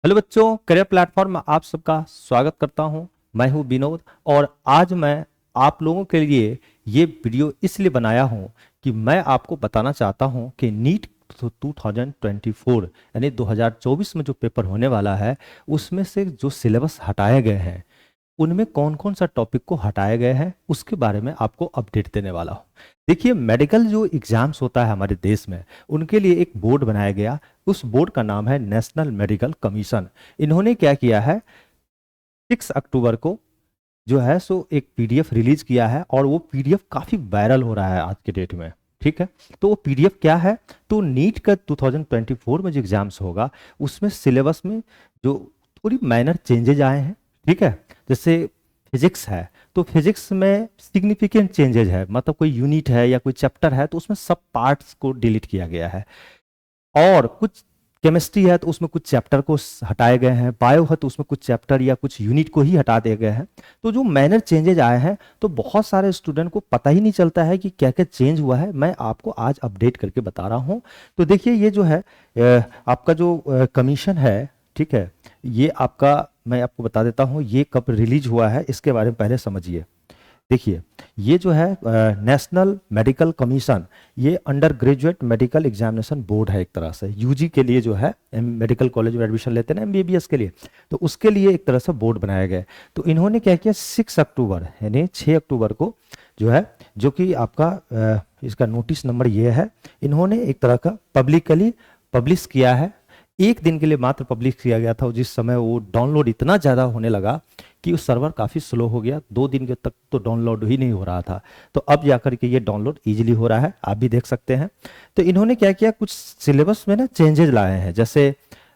Hello बच्चों, career platform में आप सबका स्वागत करता हूं। मैं हूं विनोद और आज मैं आप लोगों के लिए ये वीडियो इसलिए बनाया हूं कि मैं आपको बताना चाहता हूं कि नीट 2024 यानी 2024 में जो पेपर होने वाला है उसमें से जो सिलेबस हटाए गए हैं उनमें कौन कौन सा टॉपिक को हटाए गए हैं उसके बारे में आपको अपडेट देने वाला हूँ। देखिए, मेडिकल जो एग्जाम्स होता है हमारे देश में उनके लिए एक बोर्ड बनाया गया। उस बोर्ड का नाम है नेशनल मेडिकल कमीशन। इन्होंने क्या किया है, 6 अक्टूबर को जो है सो एक पीडीएफ रिलीज किया है और वो पीडीएफ काफी वायरल हो रहा है आज के डेट में। ठीक है, तो वो पीडीएफ क्या है, तो नीट का 2024 में जो एग्जाम्स होगा उसमें सिलेबस में जो थोड़ी माइनर चेंजेज आए हैं। ठीक है, जैसे फिजिक्स है तो फिजिक्स में सिग्निफिकेंट चेंजेज है, मतलब कोई यूनिट है या कोई चैप्टर है तो उसमें सब पार्ट्स को डिलीट किया गया है। और कुछ केमिस्ट्री है तो उसमें कुछ चैप्टर को हटाए गए हैं, बायो है तो उसमें कुछ चैप्टर या कुछ यूनिट को ही हटा दिए गए हैं। तो जो माइनर चेंजेज आए हैं तो बहुत सारे स्टूडेंट को पता ही नहीं चलता है कि क्या क्या चेंज हुआ है। मैं आपको आज अपडेट करके बता रहा हूँ। तो देखिए, ये जो है आपका जो कमीशन है, ठीक है, ये आपका मैं आपको बता देता हूँ ये कब रिलीज हुआ है, इसके बारे में पहले समझिए। देखिए, ये जो है नेशनल मेडिकल कमीशन, ये under graduate medical examination board है। एक तरह से यूजी के लिए जो है मेडिकल कॉलेज में एडमिशन लेते हैं ना, एमबीबीएस के लिए, तो उसके लिए एक तरह से बोर्ड बनाया गया है। तो इन्होंने क्या किया, 6 अक्टूबर यानी 6 अक्टूबर को जो है, जो कि आपका इसका नोटिस नंबर ये है, इन्होंने एक तरह का पब्लिकली पब्लिश किया है। एक दिन के लिए मात्र पब्लिश किया गया था, जिस समय वो डाउनलोड इतना ज़्यादा होने लगा कि उस सर्वर काफ़ी स्लो हो गया। 2 दिन के तक तो डाउनलोड ही नहीं हो रहा था। तो अब जाकर के ये डाउनलोड इजीली हो रहा है, आप भी देख सकते हैं। तो इन्होंने क्या किया, कुछ सिलेबस में ना चेंजेज लाए हैं। जैसे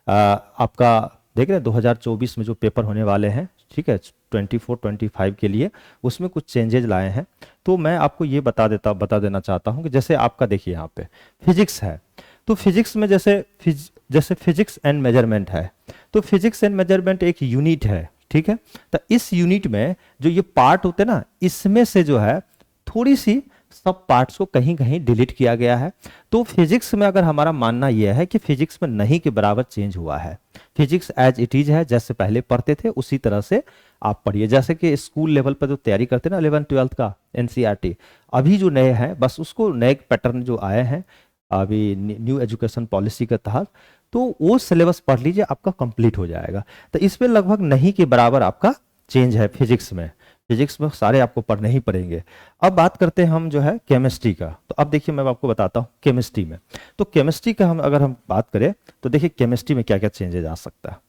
आपका देख रहे हैं 2024 में जो पेपर होने वाले हैं, ठीक है, 24-25 के लिए उसमें कुछ चेंजेज लाए हैं। तो मैं आपको ये बता देना चाहता हूँ कि जैसे आपका देखिए यहाँ पे फिजिक्स है, तो फिजिक्स में जैसे फिजिक्स एंड मेजरमेंट है, तो फिजिक्स एंड मेजरमेंट एक यूनिट है। ठीक है, तो इस यूनिट में जो ये पार्ट होते हैं ना, इसमें से जो है थोड़ी सी सब पार्ट्स को कहीं कहीं डिलीट किया गया है। तो फिजिक्स में अगर हमारा मानना यह है कि फिजिक्स में नहीं के बराबर चेंज हुआ है, फिजिक्स एज इट इज है, जैसे पहले पढ़ते थे उसी तरह से आप पढ़िए। जैसे कि स्कूल लेवल पर जो तैयारी करते हैं ना 11th-12th का एनसीईआरटी, अभी जो नए हैं बस उसको नए पैटर्न जो आए हैं अभी न्यू एजुकेशन पॉलिसी के तहत, तो वो सिलेबस पढ़ लीजिए, आपका कंप्लीट हो जाएगा। तो इसमें लगभग नहीं के बराबर आपका चेंज है फिजिक्स में। फिजिक्स में सारे आपको पढ़ने ही पड़ेंगे। अब बात करते हैं हम जो है केमिस्ट्री का। तो अब देखिए, मैं आपको बताता हूँ केमिस्ट्री में। तो केमिस्ट्री का अगर हम बात करें तो देखिए केमिस्ट्री में क्या क्या चेंजेस आ सकता है।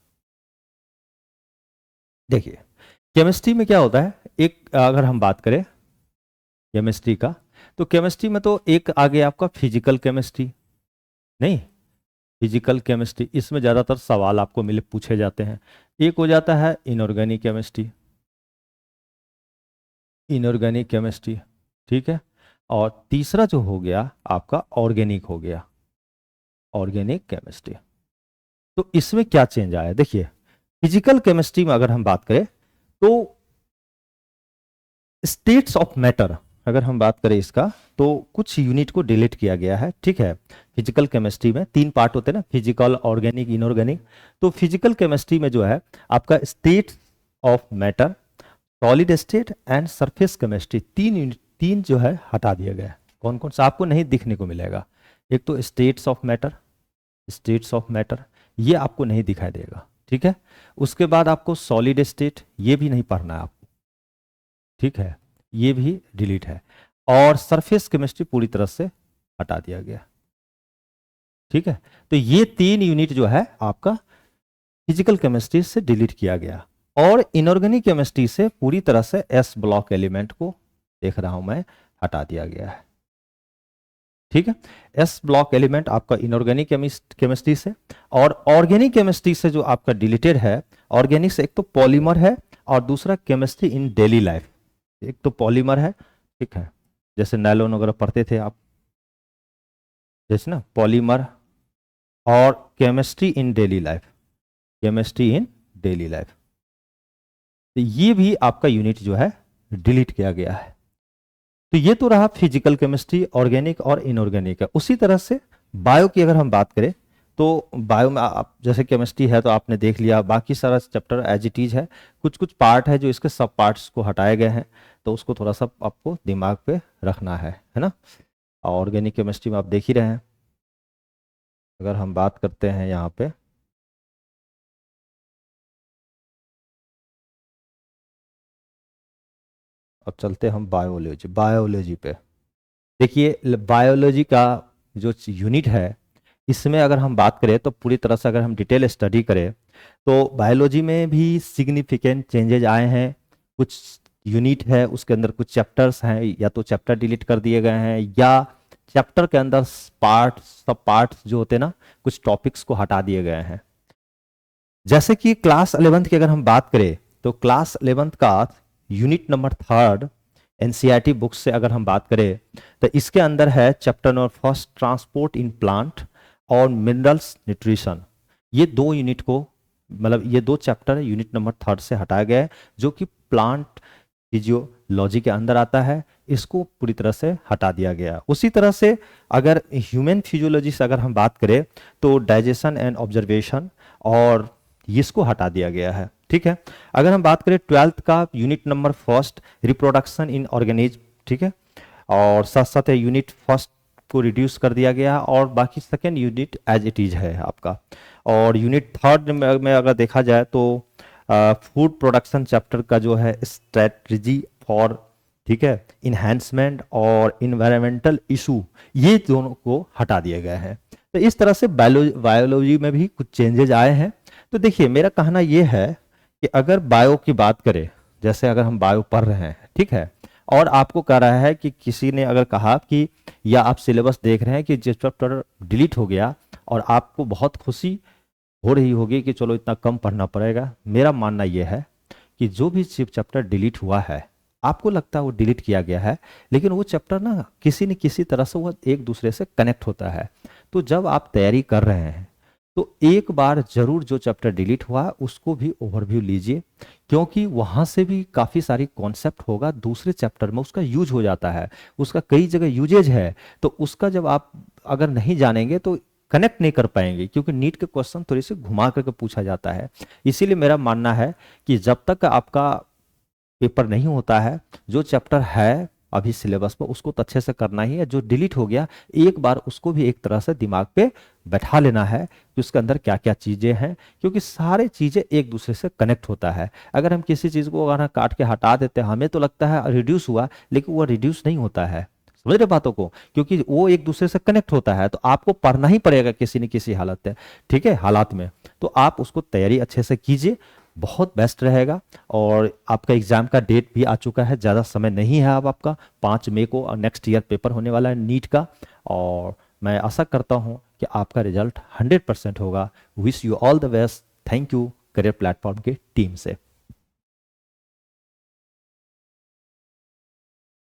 देखिए, केमिस्ट्री में क्या होता है, एक अगर हम बात करें केमिस्ट्री का, तो केमिस्ट्री में तो एक आ गया आपका फिजिकल केमिस्ट्री। नहीं, फिजिकल केमिस्ट्री, इसमें ज़्यादातर सवाल आपको मिले पूछे जाते हैं। एक हो जाता है इनऑर्गेनिक केमिस्ट्री, इनऑर्गेनिक केमिस्ट्री, ठीक है। और तीसरा जो हो गया आपका ऑर्गेनिक हो गया, ऑर्गेनिक केमिस्ट्री। तो इसमें क्या चेंज आया, देखिए फिजिकल केमिस्ट्री में अगर हम बात करें तो स्टेट्स ऑफ मैटर, अगर हम बात करें इसका, तो कुछ यूनिट को डिलीट किया गया है। ठीक है, फिजिकल केमिस्ट्री में 3 पार्ट होते हैं ना, फिजिकल, ऑर्गेनिक, इनऑर्गेनिक। तो फिजिकल केमिस्ट्री में जो है आपका state of matter, solid state and surface chemistry, 3 unit, 3 जो है हटा दिया गया है। कौन कौन सा आपको नहीं दिखने को मिलेगा, एक तो states of matter, states of matter ये आपको नहीं दिखाई देगा। ठीक है, उसके बाद आपको सॉलिड स्टेट, ये भी नहीं पढ़ना है आपको। ठीक है, ये भी डिलीट है। और सरफेस केमिस्ट्री पूरी तरह से हटा दिया गया। ठीक है, तो ये 3 यूनिट जो है आपका फिजिकल केमिस्ट्री से डिलीट किया गया। और इनऑर्गेनिक केमिस्ट्री से पूरी तरह से एस ब्लॉक एलिमेंट को देख रहा हूं मैं, हटा दिया गया है। ठीक है, एस ब्लॉक एलिमेंट आपका इनऑर्गेनिक केमिस्ट्री से। और ऑर्गेनिक केमिस्ट्री से जो आपका डिलीटेड है, ऑर्गेनिक से एक तो पॉलीमर है और दूसरा केमिस्ट्री इन डेली लाइफ। एक तो पॉलीमर है, ठीक है, जैसे नायलॉन वगैरह पढ़ते थे आप, जैसे ना पॉलीमर, और chemistry in daily life, chemistry in daily life, तो ये भी आपका यूनिट जो है डिलीट किया गया है। तो ये तो रहा फिजिकल केमिस्ट्री, ऑर्गेनिक और इनऑर्गेनिक है। उसी तरह से बायो की अगर हम बात करें तो बायो में आप जैसे केमिस्ट्री है तो आपने देख लिया, बाकी सारा चैप्टर एज इट इज है। कुछ कुछ पार्ट है जो इसके सब पार्ट्स को हटाए गए हैं, तो उसको थोड़ा सा आपको दिमाग पे रखना है ना। ऑर्गेनिक केमिस्ट्री में आप देख ही रहे हैं। अगर हम बात करते हैं यहाँ पे, अब चलते हम बायोलॉजी बायोलॉजी पे। देखिए बायोलॉजी का जो यूनिट है, इसमें अगर हम बात करें तो पूरी तरह से अगर हम डिटेल स्टडी करें तो बायोलॉजी में भी सिग्निफिकेंट चेंजेज आए हैं। कुछ यूनिट है उसके अंदर कुछ चैप्टर्स हैं, या तो चैप्टर डिलीट कर दिए गए हैं, या चैप्टर के अंदर पार्ट सब पार्ट्स जो होते हैं ना, कुछ टॉपिक्स को हटा दिए गए हैं। जैसे कि क्लास 11th की अगर हम बात करें तो क्लास 11th का यूनिट नंबर 3 एनसीईआरटी बुक से अगर हम बात करें तो इसके अंदर है chapter number 1 transport in plant और मिनरल्स न्यूट्रिशन। ये दो यूनिट को, मतलब ये दो चैप्टर यूनिट नंबर 3 से हटाया गया है, जो कि प्लांट फिजियोलॉजी के अंदर आता है, इसको पूरी तरह से हटा दिया गया। उसी तरह से अगर ह्यूमन फिजियोलॉजी से अगर हम बात करें तो डाइजेशन एंड ऑब्जर्वेशन और इसको हटा दिया गया है। ठीक है। अगर हम बात करें 12th का unit number 1 reproduction in organism, ठीक है, और साथ साथ यूनिट 1 को रिड्यूस कर दिया गया और बाकी second unit as it is है आपका। और यूनिट 3 में अगर देखा जाए तो फूड प्रोडक्शन चैप्टर का जो है स्ट्रेटजी फॉर, ठीक है, इन्हेंसमेंट और इन्वायरमेंटल इशू, ये दोनों को हटा दिए गए हैं। तो इस तरह से बायोलॉजी में भी कुछ चेंजेज आए हैं। तो देखिए मेरा कहना यह है कि अगर बायो की बात करें, जैसे अगर हम बायो पढ़ रहे हैं, ठीक है, और आपको कह रहा है कि किसी ने अगर कहा कि, या आप सिलेबस देख रहे हैं कि जिस चैप्टर डिलीट हो गया और आपको बहुत खुशी हो रही होगी कि चलो इतना कम पढ़ना पड़ेगा, मेरा मानना यह है कि जो भी चैप्टर डिलीट हुआ है, आपको लगता है वो डिलीट किया गया है, लेकिन वो चैप्टर ना किसी न किसी तरह से वो एक दूसरे से कनेक्ट होता है। तो जब आप तैयारी कर रहे हैं तो एक बार जरूर जो चैप्टर डिलीट हुआ है उसको भी ओवरव्यू लीजिए, क्योंकि वहां से भी काफ़ी सारी कॉन्सेप्ट होगा दूसरे चैप्टर में, उसका यूज हो जाता है, उसका कई जगह यूजेज है। तो उसका जब आप अगर नहीं जानेंगे तो कनेक्ट नहीं कर पाएंगे, क्योंकि नीट के क्वेश्चन थोड़ी से घुमा करके पूछा जाता है। इसीलिए मेरा मानना है कि जब तक आपका पेपर नहीं होता है, जो चैप्टर है अभी सिलेबस में उसको तो अच्छे से करना ही है, जो डिलीट हो गया एक बार उसको भी एक तरह से दिमाग पे बैठा लेना है कि उसके अंदर क्या क्या चीज़ें हैं, क्योंकि सारे चीज़ें एक दूसरे से कनेक्ट होता है। अगर हम किसी चीज़ को अगर काट के हटा देते हैं, हमें तो लगता है रिड्यूस हुआ, लेकिन वो रिड्यूस नहीं होता है। समझ रहे बातों को, क्योंकि वो एक दूसरे से कनेक्ट होता है, तो आपको पढ़ना ही पड़ेगा किसी न किसी हालत है, ठीक है, हालात में। तो आप उसको तैयारी अच्छे से कीजिए, बहुत बेस्ट रहेगा। और आपका एग्जाम का डेट भी आ चुका है, ज़्यादा समय नहीं है। अब आपका 5 मई को नेक्स्ट ईयर पेपर होने वाला है नीट का, और मैं आशा करता हूँ कि आपका रिजल्ट 100% होगा। Wish you all the best. Thank you career platform के टीम से।